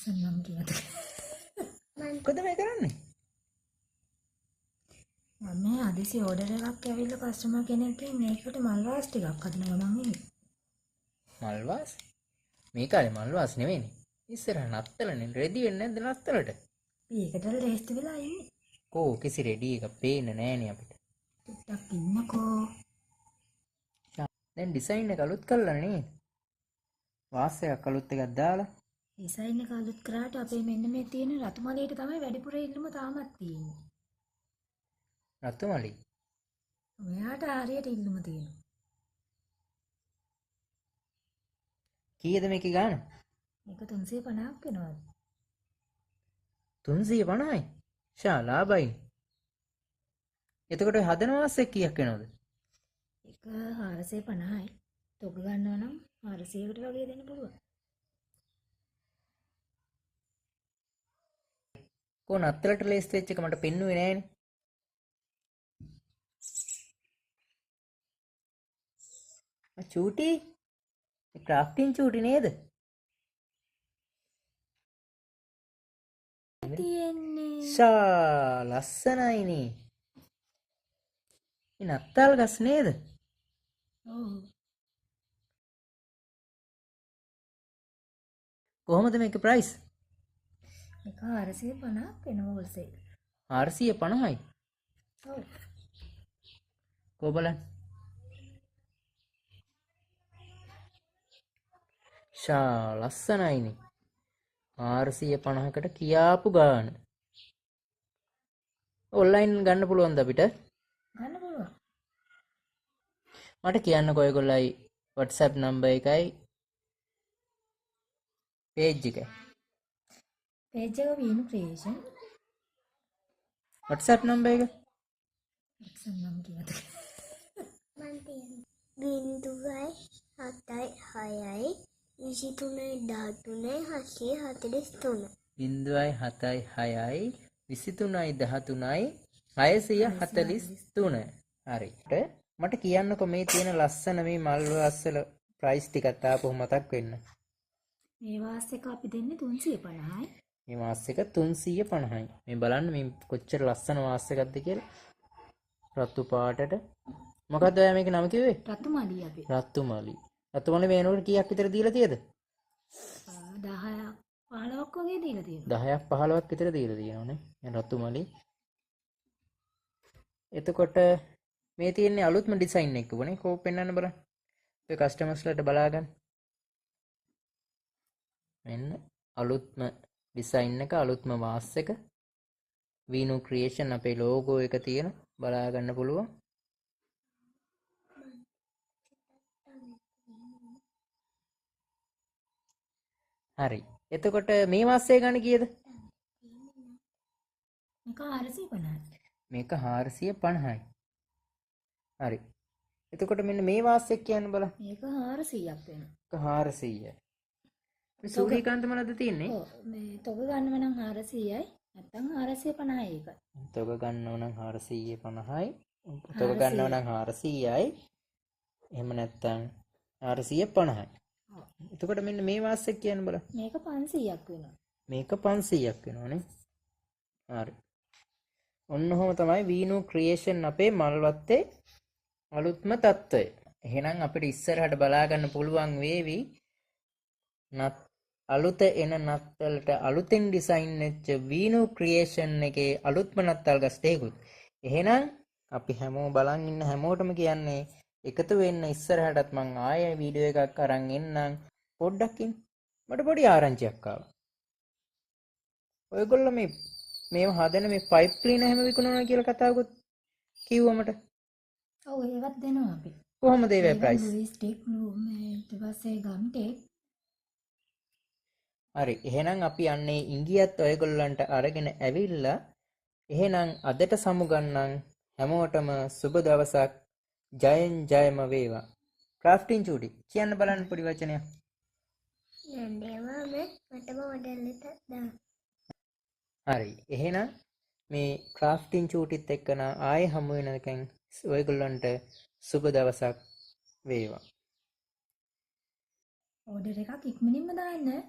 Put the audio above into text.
සන්නම් කියද මොකද මේ කරන්නේ? මම හදිසි ඕඩර් එකක් ඇවිල්ලා කස්ටමර් කෙනෙක්ගෙන් මේකට මල්වාස් ටිකක් හදන ගමන් ඉන්නේ. මල්වාස්? මේ කාලේ මල්වාස් නෙවෙයිනේ. ඉස්සරහ නත්තලනේ. රෙදි වෙන්නේ නැද්ද නත්තලට? ඒකට ලේස්ති වෙලා ඉන්නේ. කෝ කිසි රෙඩි එකක් පේන්නේ නැහනේ අපිට. ටිකක් ඉන්නකෝ. දැන් ඩිසයින් එක අලුත් කළා නේද? වාස් එකක් අලුත් එකක් දාලා. ඩිසයින් එක අලුත් කරාට අපේ මෙන්න මේ තියෙන රතුමලියට තමයි වැඩිපුර ඉල්ලුම තාමත් තියෙන්නේ. රතුමලි. ඔයාට හරියට ඉල්ලුම තියෙනවා. කීයද මේකේ ගාණ? මේක 350ක් වෙනවා. 350යි. ලාභයි. එතකොට හදන වාස් එක කීයක් වෙනවද? ඒක 450යි. තොග ගන්නවා නම් 400කට වගේ දෙන්න පුළුවන්. කෝ නත්තලට ලේස්ති වෙච්ච එක මට පෙන්නුවේ නෑනේ. චූටි ක්‍රාෆ්ටින් චූටි නේද? තියෙන්නේ ලස්සනයිනේ. මේ නත්තල් ගස් නේද? ඔව්. කොහොමද මේක ප්‍රයිස්? මේක 450ක් වෙන හෝල්සේල්. 450යි. ඔව්. කො බලන්න. ලස්සනයිනේ. 450කට කියාපු ගාන. ඔන්ලයින් ගන්න පුළුවන්ද අපිට? ගන්න පුළුවන්. මට කියන්නකෝ ඔයගොල්ලයි WhatsApp නම්බර් එකයි page එකයි. page එක වීනු ක්‍රියේෂන්. WhatsApp නම්බර් එක WhatsApp නම් කියද? මන් තියෙන්නේ 0.76යි 23.13 743 0.76යි 23.13යි 643. හරි. මට කියන්නකෝ මේ තියෙන ලස්සන මේ මල් වස්සල ප්‍රයිස් ටිකත් ආපහු මතක් වෙන්න. මේ වාස් එක අපි දෙන්නේ 350යි. මේ වාස් එක 350යි. මේ බලන්න මේ කොච්චර ලස්සන වාස් එකක්ද කියලා. රතු පාටට. මොකක්ද ඔයා මේක නම කිව්වේ? රතුමලි අපි. රතුමලි. රතුමලි මේනෝට කීයක් විතර දීලා තියෙද? 10ක් 15ක් වගේ දීලා තියෙනවා. 10ක් 15ක් විතර දීලා තියෙනවානේ. මේ රතුමලි. එතකොට මේ තියෙන්නේ අලුත්ම ඩිසයින් එකක් වනේ. කෝ පෙන්වන්න බලන්න. ඔය කස්ටමර්ස්ලාට බලා ගන්න. මෙන්න අලුත්ම ඩිසයින් එක, අලුත්ම වාස් එක. වීනු ක්‍රියේෂන් අපේ ලෝගෝ එක තියෙන බලා ගන්න පුළුවන්. හරි. එතකොට මේ වාස්සේ ගන්න කීයද? මේක 450යි. මේක 450යි. හරි. එතකොට මෙන්න මේ වාස් එක කියන්න බලන්න. මේක 400ක් වෙනවා. මේක 400යි. මේ සූර්යකාන්ත මලද තියෙන්නේ? ඔව් මේ තොග ගන්නව නම් 400යි. නැත්නම් 450යි ඒක. තොග ගන්නව නම් 450යි. තොග ගන්නව නම් 400යි. එහෙම නැත්නම් 450යි. එතකොට මෙන්න මේ වාස් එක කියන්න බලන්න. මේක 500ක් වෙනවා. මේක 500ක් වෙනවනේ. හරි. ඔන්න ඔහොම තමයි වීනු ක්‍රියේෂන් අපේ මල්වත්තේ අලුත්ම තත්ත්වය. එහෙනම් අපිට ඉස්සරහට බලා ගන්න පුළුවන් වේවි අලුත එන නත්තලට අලුතෙන් ඩිසයින් වෙච්ච වීනු ක්‍රියේෂන් එකේ අලුත්ම නත්තල් ගස් ටිකකුත්. එහෙනම් අපි හැමෝම බලන් ඉන්න හැමෝටම කියන්නේ එකතු වෙන්න ඉස්සරහටත් මං ආයෙ වීඩියෝ එකක් අරන් එන්නම්. පොඩ්ඩක් ඉන්න. මට පොඩි ආරංචියක් ආවා. ඔයගොල්ලෝ මේව හදන මේ පයිප් ක්ලීනර් හැම විකුණනවා කියලා කතාවකුත් කිව්වා මට. ඔව් ඒවත් දෙනවා අපි. කොහොමද ඒවැ ප්‍රයිස්? ස්ටික් මේ ඊට පස්සේ ගම් ටේප්. හරි. එහෙනම් අපි යන්නේ ඉංගියත් ඔයගොල්ලන්ට අරගෙන ඇවිල්ලා එහෙනම් අදට සමුගන්නම් හැමෝටම සුබ දවසක්. ජයෙන් ජයම වේවා. ක්‍රාෆ්ටින් චූටි කියන්න බලන්න පොඩි වචනයක්. නන්දේවා මටම ඕඩර් එක දාන්න. හරි. එහෙනම් මේ ක්‍රාෆ්ටින් චූටිත් එක්කන ආයෙ හමු වෙනකන් ඔයගොල්ලන්ට සුබ දවසක් වේවා. ඕඩර් එකක් ඉක්මනින්ම දාන්න.